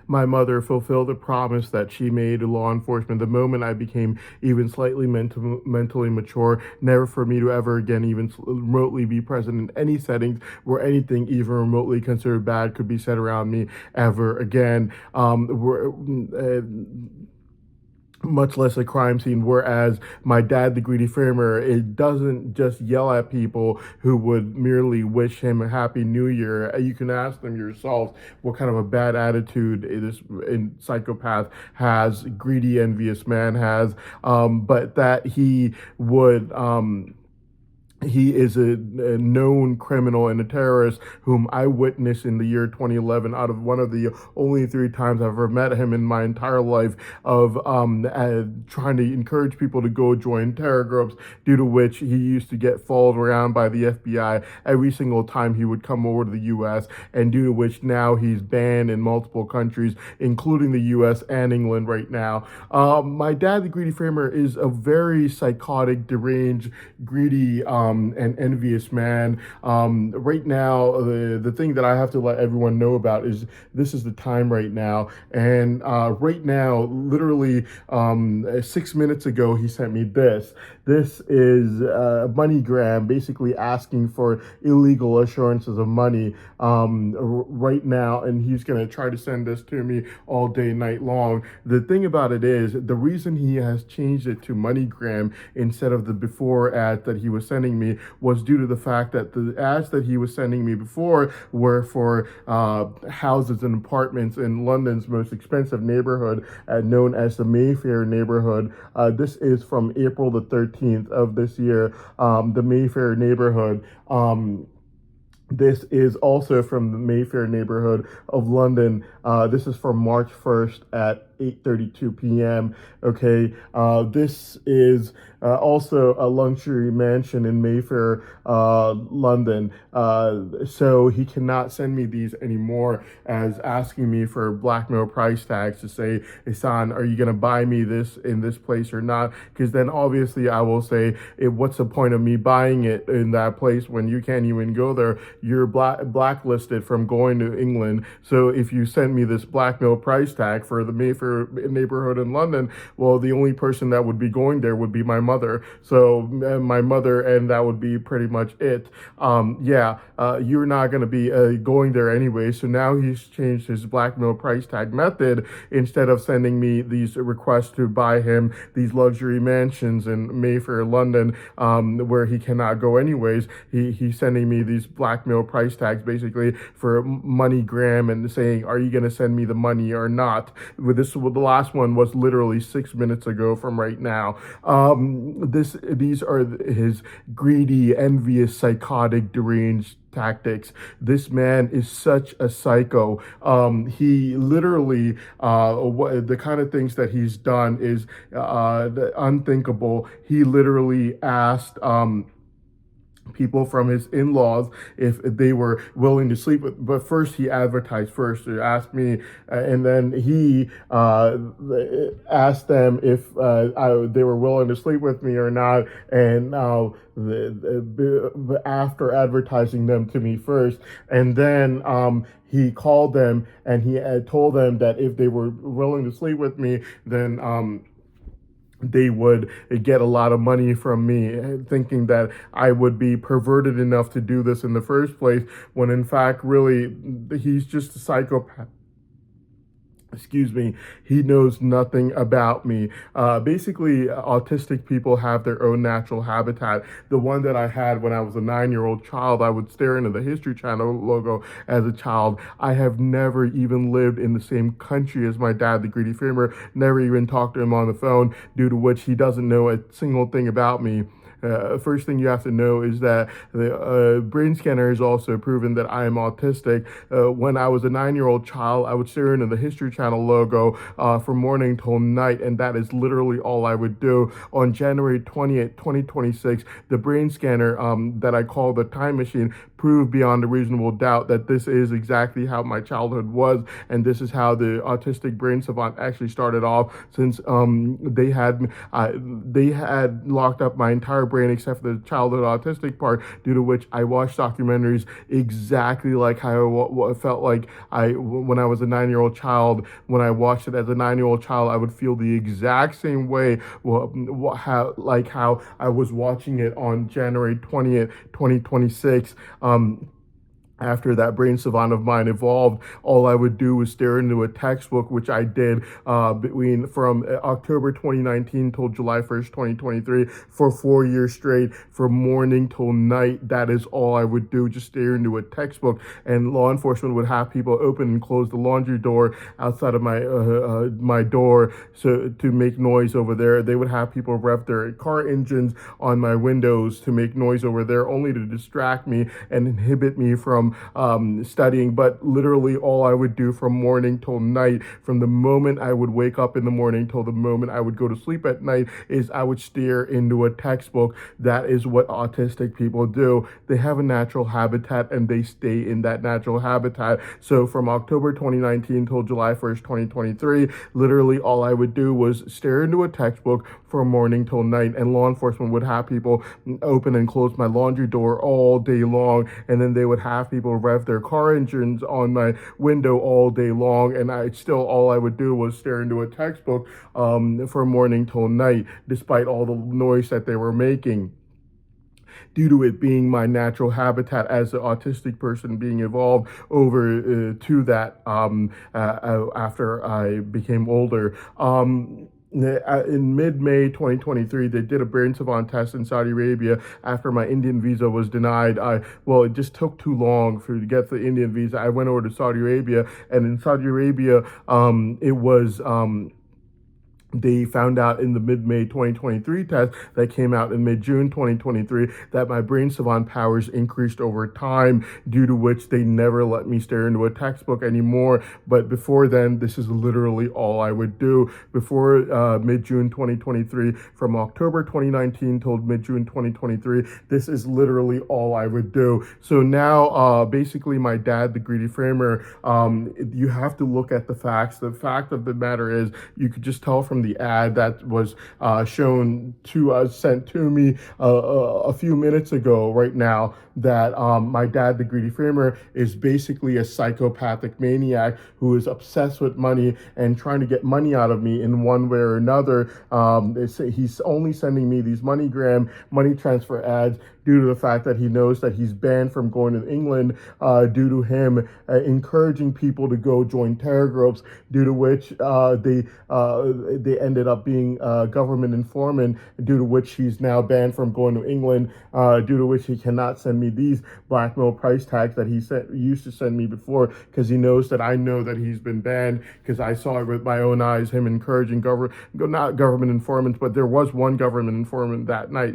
my mother fulfilled a promise that she made to law enforcement the moment I became even slightly mentally mature, never for me to ever again even remotely be present in any settings where anything even remotely considered bad could be said around me ever again. Much less a crime scene. Whereas my dad, the greedy framer, it doesn't just yell at people who would merely wish him a happy new year. You can ask them yourselves what kind of a bad attitude this psychopath has, greedy, envious man has, but that he is a known criminal and a terrorist whom I witnessed in the year 2011 out of one of the only three times I've ever met him in my entire life of trying to encourage people to go join terror groups, due to which he used to get followed around by the FBI every single time he would come over to the U.S., and due to which now he's banned in multiple countries, including the U.S. and England right now. My dad, the greedy framer, is a very psychotic, deranged, greedy, and envious man. Right now, the thing that I have to let everyone know about is this is the time right now. And right now, literally 6 minutes ago, he sent me this. This is MoneyGram, basically asking for illegal assurances of money right now. And he's going to try to send this to me all day, night long. The thing about it is, the reason he has changed it to MoneyGram instead of the before ad that he was sending me was due to the fact that the ads that he was sending me before were for houses and apartments in London's most expensive neighborhood, known as the Mayfair neighborhood. This is from April the 13th of this year, the Mayfair neighborhood. This is also from the Mayfair neighborhood of London. This is from March 1st at 8:32 p.m. Okay, this is also a luxury mansion in Mayfair, London. So he cannot send me these anymore as asking me for blackmail price tags to say, Hassan, are you going to buy me this in this place or not? Because then obviously I will say, what's the point of me buying it in that place when you can't even go there? You're blacklisted from going to England. So if you send me this blackmail price tag for the Mayfair neighborhood in London, well, the only person that would be going there would be my mother. So my mother, and that would be pretty much it. You're not going to be going there anyway. So now he's changed his blackmail price tag method. Instead of sending me these requests to buy him these luxury mansions in Mayfair, London, where he cannot go anyways, he's sending me these blackmail price tags basically for MoneyGram and saying, are you going to send me the money or not? With this, the last one was literally 6 minutes ago from right now. These are his greedy, envious, psychotic, deranged tactics. This man is such a psycho. He literally, the kind of things that he's done is unthinkable. He literally asked people from his in-laws if they were willing to sleep with, but first he advertised first to ask me, and then he asked them if they were willing to sleep with me or not, and after advertising them to me first, and then he called them and he told them that if they were willing to sleep with me, then they would get a lot of money from me, thinking that I would be perverted enough to do this in the first place, when in fact, really, he's just a psychopath. Excuse me, he knows nothing about me. Basically, autistic people have their own natural habitat. The one that I had when I was a 9-year-old child, I would stare into the History Channel logo as a child. I have never even lived in the same country as my dad, the greedy framer, never even talked to him on the phone, due to which he doesn't know a single thing about me. First thing you have to know is that the brain scanner has also proven that I am autistic. When I was a 9-year-old child, I would stare into the History Channel logo from morning till night, and that is literally all I would do. On January 20th, 2026, the brain scanner that I call the time machine prove beyond a reasonable doubt that this is exactly how my childhood was, and this is how the autistic brain savant actually started off. Since they had locked up my entire brain except for the childhood autistic part, due to which I watched documentaries exactly like how it felt like when I was a 9-year-old child. When I watched it as a 9-year-old child, I would feel the exact same way. How I was watching it on January 20th, 2026. After that brain savant of mine evolved, all I would do was stare into a textbook, which I did between from October 2019 till July 1st, 2023, for 4 years straight, from morning till night. That is all I would do, just stare into a textbook. And law enforcement would have people open and close the laundry door outside of my door, so to make noise over there. They would have people rev their car engines on my windows to make noise over there, only to distract me and inhibit me from studying. But literally all I would do from morning till night, from the moment I would wake up in the morning till the moment I would go to sleep at night, is I would stare into a textbook. That is what autistic people do. They have a natural habitat and they stay in that natural habitat. So from October 2019 till July 1st, 2023, literally all I would do was stare into a textbook from morning till night, and law enforcement would have people open and close my laundry door all day long, and then they would have people rev their car engines on my window all day long, and all I would do was stare into a textbook from morning till night, despite all the noise that they were making, due to it being my natural habitat as an autistic person being evolved over to that after I became older. In mid-May 2023, they did a brain savant test in Saudi Arabia after my Indian visa was denied. It just took too long to get the Indian visa. I went over to Saudi Arabia, and in Saudi Arabia, they found out in the mid-May 2023 test that came out in mid-June 2023 that my brain savant powers increased over time, due to which they never let me stare into a textbook anymore. But before then, this is literally all I would do. Before mid-June 2023, from October 2019 till mid-June 2023, this is literally all I would do. So now, basically, my dad, the greedy framer, you have to look at the facts. The fact of the matter is, you could just tell from the ad that was sent to me a few minutes ago right now, that my dad, the greedy framer, is basically a psychopathic maniac who is obsessed with money and trying to get money out of me in one way or another. He's only sending me these MoneyGram money transfer ads due to the fact that he knows that he's banned from going to England, due to him encouraging people to go join terror groups, due to which they ended up being government informant, due to which he's now banned from going to England, due to which he cannot send me these blackmail price tags that he used to send me before, because he knows that I know that he's been banned, because I saw it with my own eyes, him encouraging not government informants, but there was one government informant that night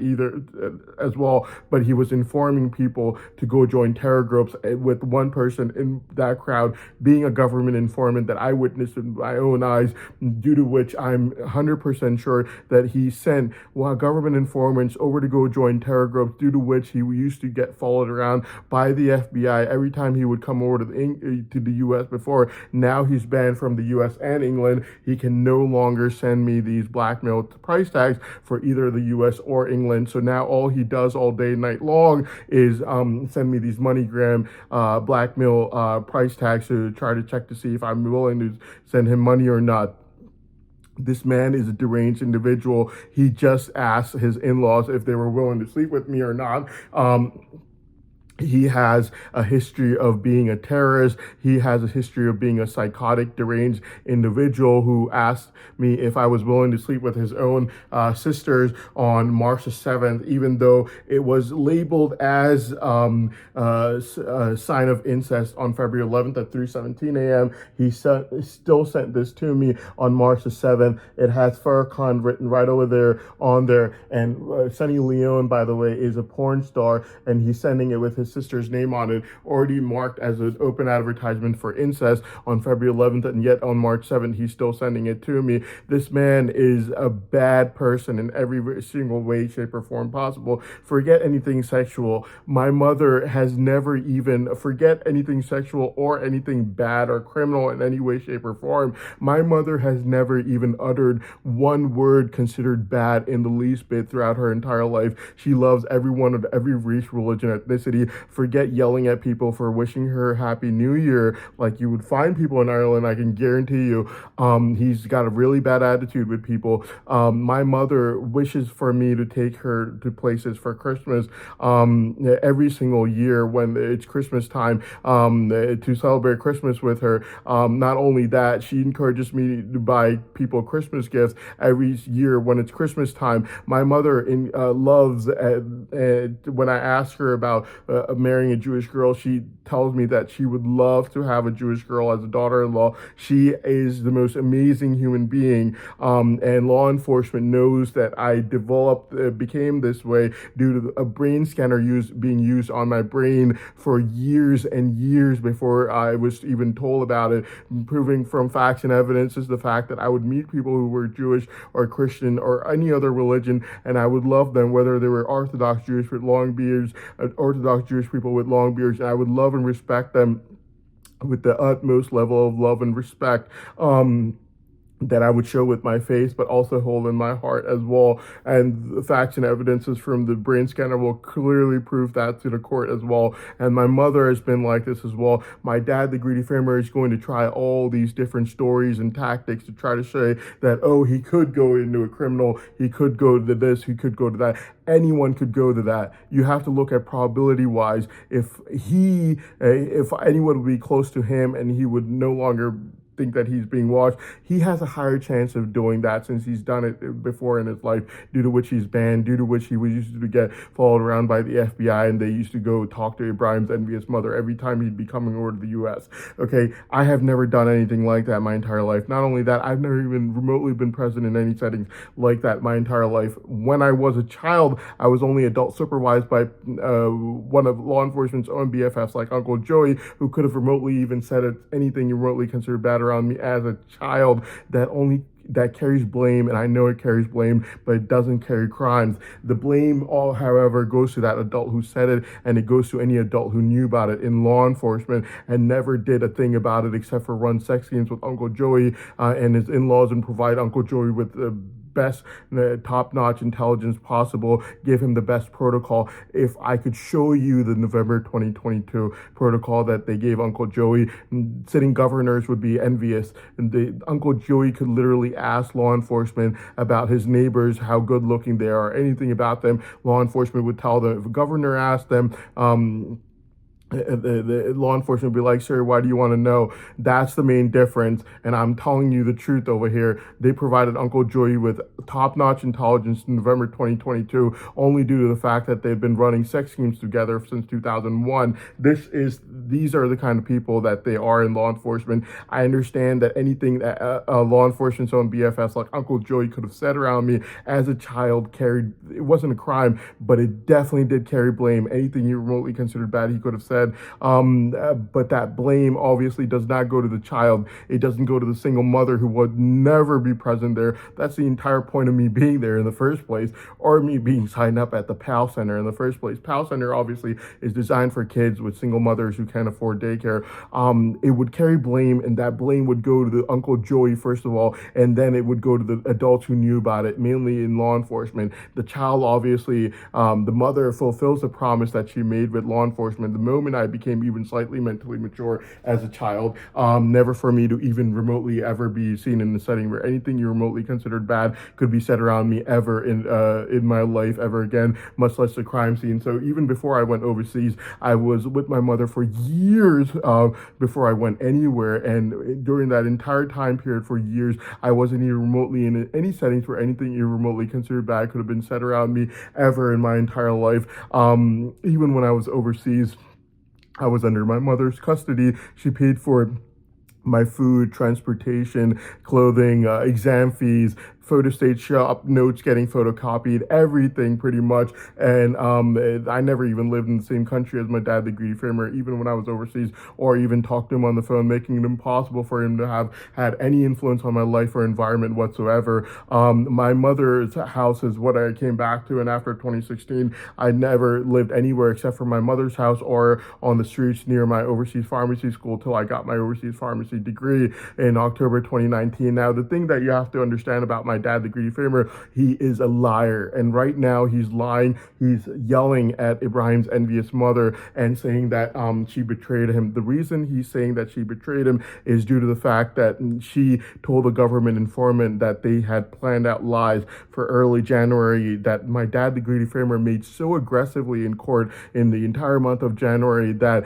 as well, but he was informing people to go join terror groups, with one person in that crowd being a government informant that I witnessed with my own eyes, due to which I'm 100% sure that he sent government informants over to go join terror groups, due to which he used to get followed around by the FBI every time he would come over to the U.S. before. Now he's banned from the U.S. and England. He can no longer send me these blackmail price tags for either the U.S. or England. So now all he does all day, night long, is send me these MoneyGram blackmail price tags to try to check to see if I'm willing to send him money or not. This man is a deranged individual. He just asked his in-laws if they were willing to sleep with me or not. He has a history of being a terrorist. He has a history of being a psychotic, deranged individual who asked me if I was willing to sleep with his own sisters on March the 7th, even though it was labeled as a sign of incest on February 11th at 3:17 a.m. He still sent this to me on March the 7th. It has Farrakhan written right over there on there. And Sunny Leone, by the way, is a porn star, and he's sending it with his sister's name on it, already marked as an open advertisement for incest on February 11th, and yet on March 7th, he's still sending it to me. This man is a bad person in every single way, shape, or form possible. Forget anything sexual. My mother has never even, forget anything sexual or anything bad or criminal in any way, shape, or form. My mother has never even uttered one word considered bad in the least bit throughout her entire life. She loves everyone of every race, religion, ethnicity. Forget yelling at people for wishing her Happy New Year like you would find people in Ireland. I can guarantee you he's got a really bad attitude with people. My mother wishes for me to take her to places for Christmas every single year when it's Christmas time to celebrate Christmas with her. Not only that, she encourages me to buy people Christmas gifts every year when it's Christmas time. My mother loves, when I ask her about marrying a Jewish girl, she tells me that she would love to have a Jewish girl as a daughter-in-law. She is the most amazing human being, and law enforcement knows that I became this way due to a brain scanner being used on my brain for years and years before I was even told about it, proving from facts and evidence is the fact that I would meet people who were Jewish or Christian or any other religion, and I would love them, whether they were Orthodox Jewish with long beards, Orthodox Jewish people with long beards, and I would love and respect them with the utmost level of love and respect. That I would show with my face, but also hold in my heart as well. And the facts and evidences from the brain scanner will clearly prove that to the court as well. And my mother has been like this as well. My dad, the greedy farmer, is going to try all these different stories and tactics to try to say that, oh, he could go into a criminal, he could go to this, he could go to that. Anyone could go to that. You have to look at probability wise. If anyone would be close to him and he would no longer think that he's being watched, he has a higher chance of doing that since he's done it before in his life, due to which he's banned, due to which he was used to get followed around by the FBI, and they used to go talk to Ibrahim's envious mother every time he'd be coming over to the US. Okay, I have never done anything like that my entire life. Not only that, I've never even remotely been present in any settings like that my entire life. When I was a child, I was only adult supervised by one of law enforcement's own BFFs, like Uncle Joey, who could have remotely even said anything remotely considered bad around me as a child. That carries blame, and I know it carries blame, but it doesn't carry crimes. The blame, however, goes to that adult who said it, and it goes to any adult who knew about it in law enforcement and never did a thing about it except for run sex games with Uncle Joey and his in-laws and provide Uncle Joey with best top-notch intelligence possible, give him the best protocol. If I could show you the November 2022 protocol that they gave Uncle Joey, sitting governors would be envious. And Uncle Joey could literally ask law enforcement about his neighbors, how good looking they are, anything about them. Law enforcement would tell them. If a governor asked them, the law enforcement would be like, sir, why do you want to know? That's the main difference, and I'm telling you the truth over here. They provided Uncle Joey with top-notch intelligence in November 2022 only due to the fact that they've been running sex schemes together since 2001. These are the kind of people that they are in law enforcement. I understand that anything that law enforcement's own BFS like Uncle Joey could have said around me as a child it wasn't a crime, but it definitely did carry blame. Anything he remotely considered bad, he could have said. But that blame obviously does not go to the child. It doesn't go to the single mother who would never be present there. That's the entire point of me being there in the first place, or me being signed up at the PAL Center in the first place. PAL Center obviously is designed for kids with single mothers who can't afford daycare. It would carry blame, and that blame would go to the Uncle Joey first of all, and then it would go to the adults who knew about it, mainly in law enforcement. The child obviously, the mother fulfills the promise that she made with law enforcement the moment I became even slightly mentally mature as a child. Never for me to even remotely ever be seen in a setting where anything you remotely considered bad could be said around me ever in my life ever again, much less a crime scene. So even before I went overseas, I was with my mother for years before I went anywhere, and during that entire time period for years, I wasn't even remotely in any settings where anything you remotely considered bad could have been said around me ever in my entire life. Even when I was overseas, I was under my mother's custody. She paid for my food, transportation, clothing, exam fees, photostat shop notes getting photocopied, everything pretty much. And I never even lived in the same country as my dad, the greedy framer, even when I was overseas, or even talked to him on the phone, making it impossible for him to have had any influence on my life or environment whatsoever. My mother's house is what I came back to, and after 2016, I never lived anywhere except for my mother's house or on the streets near my overseas pharmacy school till I got my overseas pharmacy degree in October 2019. Now, the thing that you have to understand about my dad, the greedy framer, he is a liar. And right now he's lying. He's yelling at Ibrahim's envious mother and saying that she betrayed him. The reason he's saying that she betrayed him is due to the fact that she told a government informant that they had planned out lies for early January, that my dad, the greedy framer, made so aggressively in court in the entire month of January that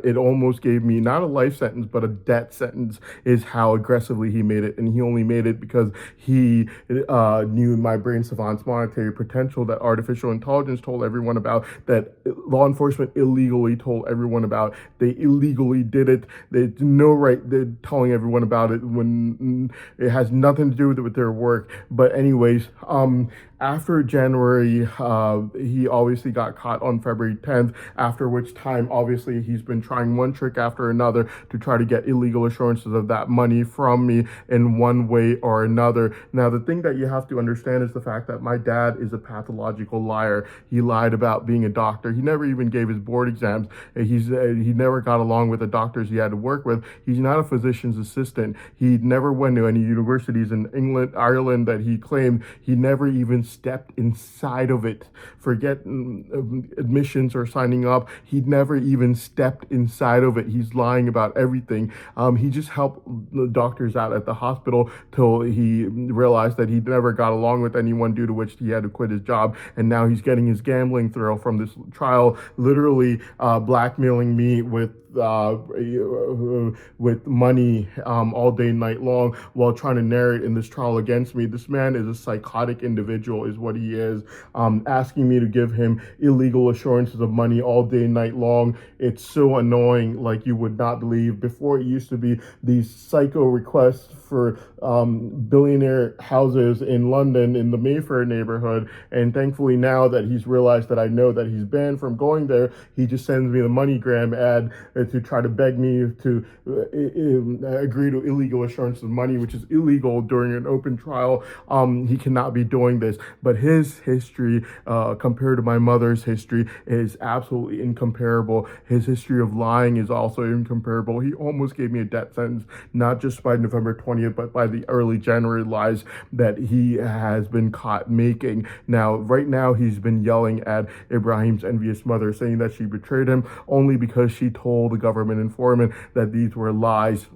it almost gave me not a life sentence but a death sentence, is how aggressively he made it. And he only made it because he knew my brain savant's monetary potential that artificial intelligence told everyone about, that law enforcement illegally told everyone about. They illegally did it. They had no right, they're telling everyone about it when it has nothing to do with their work. But anyways, after January, he obviously got caught on February 10th, after which time, obviously, he's been trying one trick after another to try to get illegal assurances of that money from me in one way or another. Now, the thing that you have to understand is the fact that my dad is a pathological liar. He lied about being a doctor. He never even gave his board exams. He never got along with the doctors he had to work with. He's not a physician's assistant. He never went to any universities in England, Ireland that he claimed. He never even stepped inside of it. Forget admissions or signing up. He never even stepped inside of it. He's lying about everything. He just helped the doctors out at the hospital till he realized that he never got along with anyone, due to which he had to quit his job. And now he's getting his gambling thrill from this trial, literally blackmailing me with money all day, night long, while trying to narrate in this trial against me. This man is a psychotic individual, is what he is. Asking me to give him illegal assurances of money all day, night long. It's so annoying, like you would not believe. Before, it used to be these psycho requests for billionaire houses in London in the Mayfair neighborhood, and thankfully now that he's realized that I know that he's banned from going there, he just sends me the MoneyGram ad to try to beg me to agree to illegal assurance of money, which is illegal during an open trial. He cannot be doing this, but his history compared to my mother's history is absolutely incomparable. His history of lying is also incomparable. He almost gave me a death sentence, not just by November 20th, but by the early January lies that he has been caught making. Now, right now, he's been yelling at Ibrahim's envious mother, saying that she betrayed him only because she told the government informant that these were lies,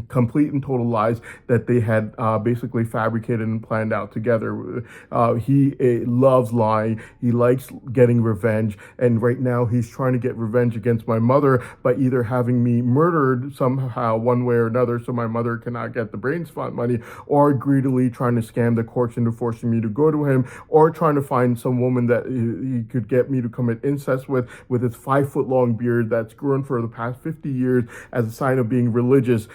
complete and total lies that they had basically fabricated and planned out together. He loves lying. He likes getting revenge. And right now he's trying to get revenge against my mother by either having me murdered somehow, one way or another, so my mother cannot get the brains fund money, or greedily trying to scam the courts into forcing me to go to him, or trying to find some woman that he could get me to commit incest with his 5-foot-long beard that's grown for the past 50 years as a sign of being religious.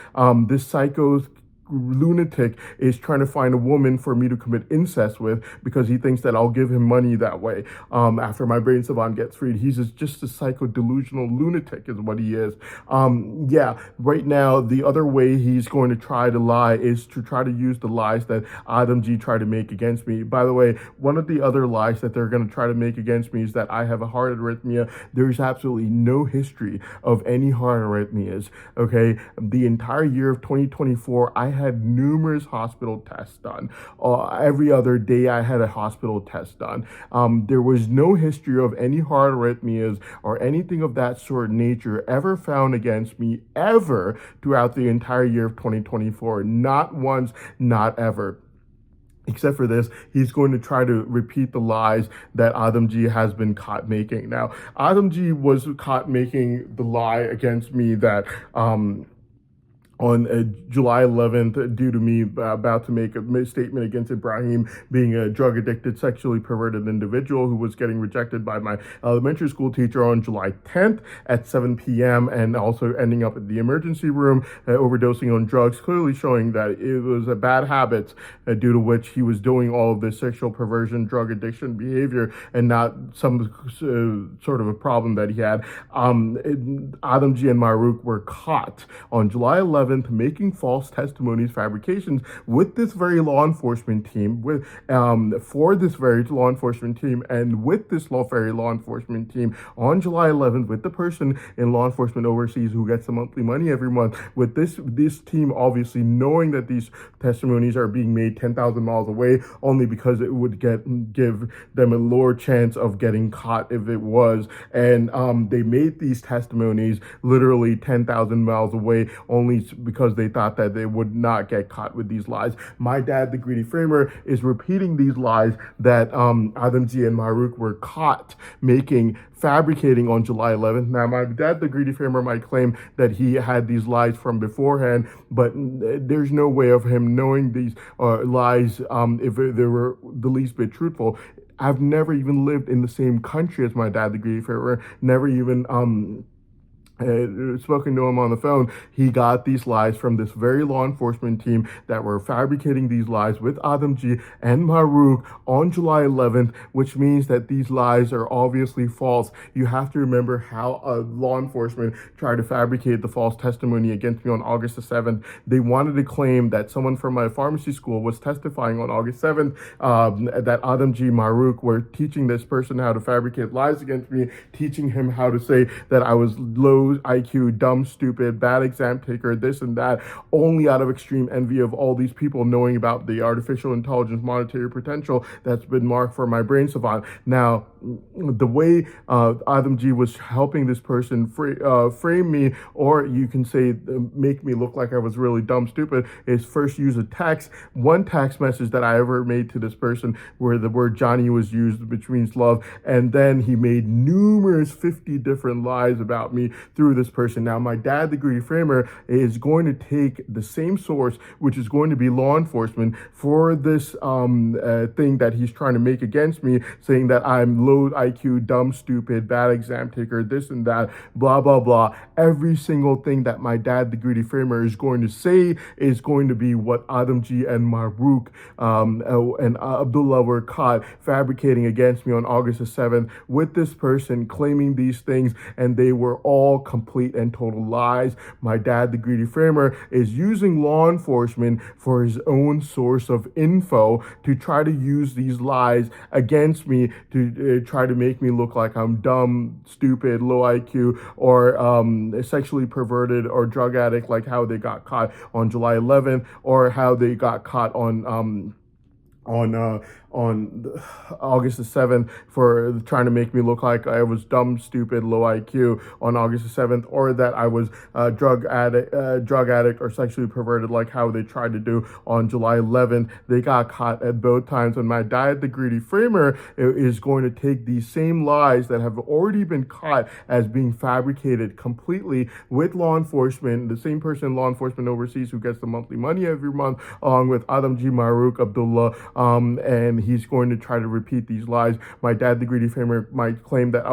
This psycho's lunatic is trying to find a woman for me to commit incest with because he thinks that I'll give him money that way after my brain savant gets freed. He's just a psycho delusional lunatic is what he is. Yeah, right now the other way he's going to try to lie is to try to use the lies that Adam G tried to make against me. By the way, one of the other lies that they're going to try to make against me is that I have a heart arrhythmia. There's absolutely no history of any heart arrhythmias. Okay, the entire year of 2024, I had numerous hospital tests done. Every other day I had a hospital test done. There was no history of any heart arrhythmias or anything of that sort nature ever found against me ever throughout the entire year of 2024. Not once, not ever. Except for this, he's going to try to repeat the lies that Adam G has been caught making. Now, Adam G was caught making the lie against me that on July 11th due to me about to make a statement against Ibrahim being a drug addicted, sexually perverted individual who was getting rejected by my elementary school teacher on July 10th at 7 p.m. and also ending up at the emergency room, overdosing on drugs, clearly showing that it was a bad habit due to which he was doing all of this sexual perversion, drug addiction behavior and not some sort of a problem that he had. Adamji and Maruk were caught on July 11th making false testimonies, fabrications with this very law enforcement team, for this very law enforcement team, and with this very law enforcement team on July 11th, with the person in law enforcement overseas who gets the monthly money every month, with this team obviously knowing that these testimonies are being made 10,000 miles away, only because it would give them a lower chance of getting caught if it was, and they made these testimonies literally 10,000 miles away, only because they thought that they would not get caught with these lies. My dad, the greedy framer, is repeating these lies that Adamji and Maruk were caught fabricating on July 11th. Now, my dad, the greedy framer, might claim that he had these lies from beforehand, but there's no way of him knowing these lies if they were the least bit truthful. I've never even lived in the same country as my dad, the greedy framer, never even spoken to him on the phone. He got these lies from this very law enforcement team that were fabricating these lies with Adamji and Maruk on July 11th, which means that these lies are obviously false. You have to remember how law enforcement tried to fabricate the false testimony against me on August the 7th. They wanted to claim that someone from my pharmacy school was testifying on August 7th, that Adamji Maruk were teaching this person how to fabricate lies against me, teaching him how to say that I was low IQ, dumb, stupid, bad exam taker, this and that, only out of extreme envy of all these people knowing about the artificial intelligence monetary potential that's been marked for my brain savant. Now, the way Adamji was helping this person frame me, or you can say make me look like I was really dumb, stupid, is first use one text message that I ever made to this person where the word Johnny was used, which means love, and then he made numerous 50 different lies about me through this person. Now, my dad, the greedy framer, is going to take the same source, which is going to be law enforcement, for this thing that he's trying to make against me, saying that I'm low IQ, dumb, stupid, bad exam taker, this and that, blah, blah, blah. Every single thing that my dad, the greedy framer, is going to say is going to be what Adamji and Maruk and Abdullah were caught fabricating against me on August the 7th with this person claiming these things, and they were all complete and total lies. My dad, the greedy framer, is using law enforcement for his own source of info to try to use these lies against me to try to make me look like I'm dumb, stupid, low IQ, or sexually perverted or drug addict, like how they got caught on July 11th, or how they got caught on August the 7th for trying to make me look like I was dumb, stupid, low IQ on August the 7th, or that I was a drug addict or sexually perverted, like how they tried to do on July 11th. They got caught at both times, and my dad, the greedy framer, is going to take these same lies that have already been caught as being fabricated completely with law enforcement, the same person in law enforcement overseas who gets the monthly money every month, along with Adamji Maruk Abdullah, and he's going to try to repeat these lies. My dad, the greedy framer, might claim that,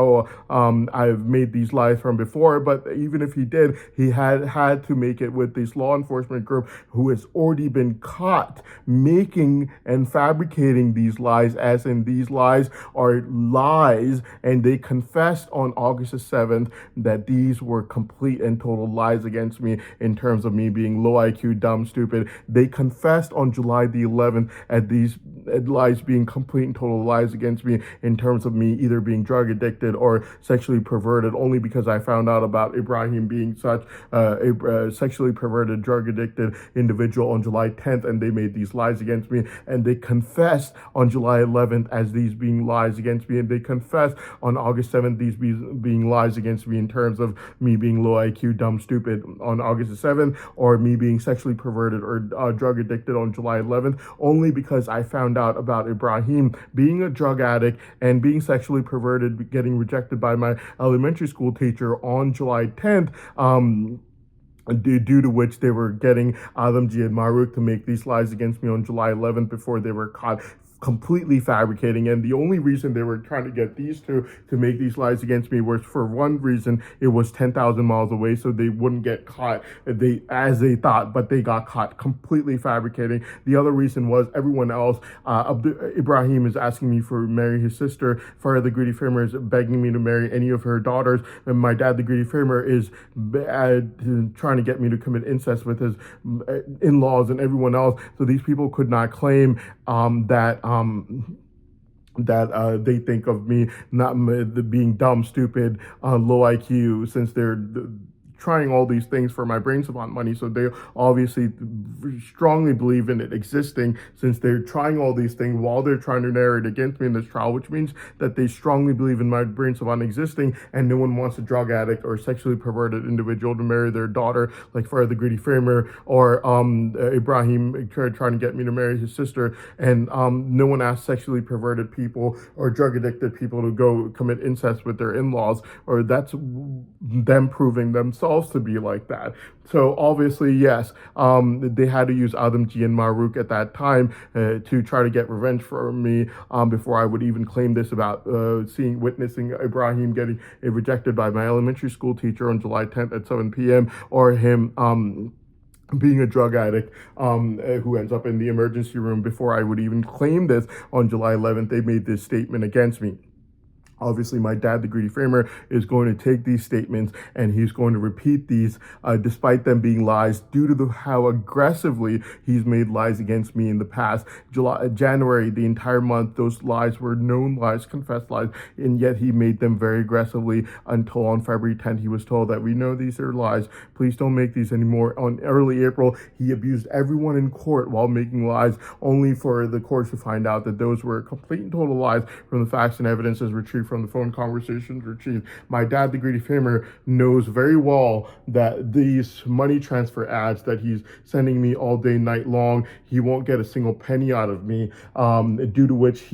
I've made these lies from before, but even if he did, he had to make it with this law enforcement group who has already been caught making and fabricating these lies, as in these lies are lies, and they confessed on August the 7th that these were complete and total lies against me in terms of me being low IQ, dumb, stupid. They confessed on July the 11th at these lies being complete and total lies against me in terms of me either being drug addicted or sexually perverted, only because I found out about Ibrahim being such a sexually perverted, drug addicted individual on July 10th, and they made these lies against me, and they confessed on July 11th as these being lies against me, and they confessed on August 7th these being lies against me in terms of me being low IQ, dumb, stupid on August the 7th, or me being sexually perverted or drug addicted on July 11th, only because I found out about Ibrahim being a drug addict and being sexually perverted, getting rejected by my elementary school teacher on July 10th. due to which they were getting Adamji and Maruk to make these lies against me on July 11th before they were caught completely fabricating. And the only reason they were trying to get these two to make these lies against me was, for one reason, it was 10,000 miles away, so they wouldn't get caught as they thought, but they got caught completely fabricating. The other reason was everyone else, Ibrahim is asking me to marry his sister, Farah the Greedy Farmer is begging me to marry any of her daughters, and my dad the Greedy Farmer is trying to get me to commit incest with his in-laws and everyone else. So these people could not claim that they think of me not being dumb, stupid, low IQ, since they're trying all these things for my brain savant money. So they obviously strongly believe in it existing, since they're trying all these things while they're trying to narrate against me in this trial, which means that they strongly believe in my brain savant existing, and no one wants a drug addict or sexually perverted individual to marry their daughter, like Farah the Greedy Framer, or Ibrahim trying to get me to marry his sister, and no one asks sexually perverted people or drug addicted people to go commit incest with their in-laws, or that's them proving themselves to be like that. So obviously, yes, they had to use Adamji and Maruk at that time to try to get revenge for me, before I would even claim this about witnessing Ibrahim getting rejected by my elementary school teacher on July 10th at 7 p.m., or him being a drug addict who ends up in the emergency room. Before I would even claim this on July 11th, they made this statement against me. Obviously, my dad, the Greedy Framer, is going to take these statements and he's going to repeat these despite them being lies, due to how aggressively he's made lies against me in the past. January, the entire month, those lies were known lies, confessed lies, and yet he made them very aggressively until on February 10th, he was told that we know these are lies. Please don't make these anymore. On early April, he abused everyone in court while making lies, only for the courts to find out that those were complete and total lies from the facts and evidences retrieved from the phone conversations retrieved. My dad, the Greedy Framer, knows very well that these money transfer ads that he's sending me all day, night long, he won't get a single penny out of me, due to which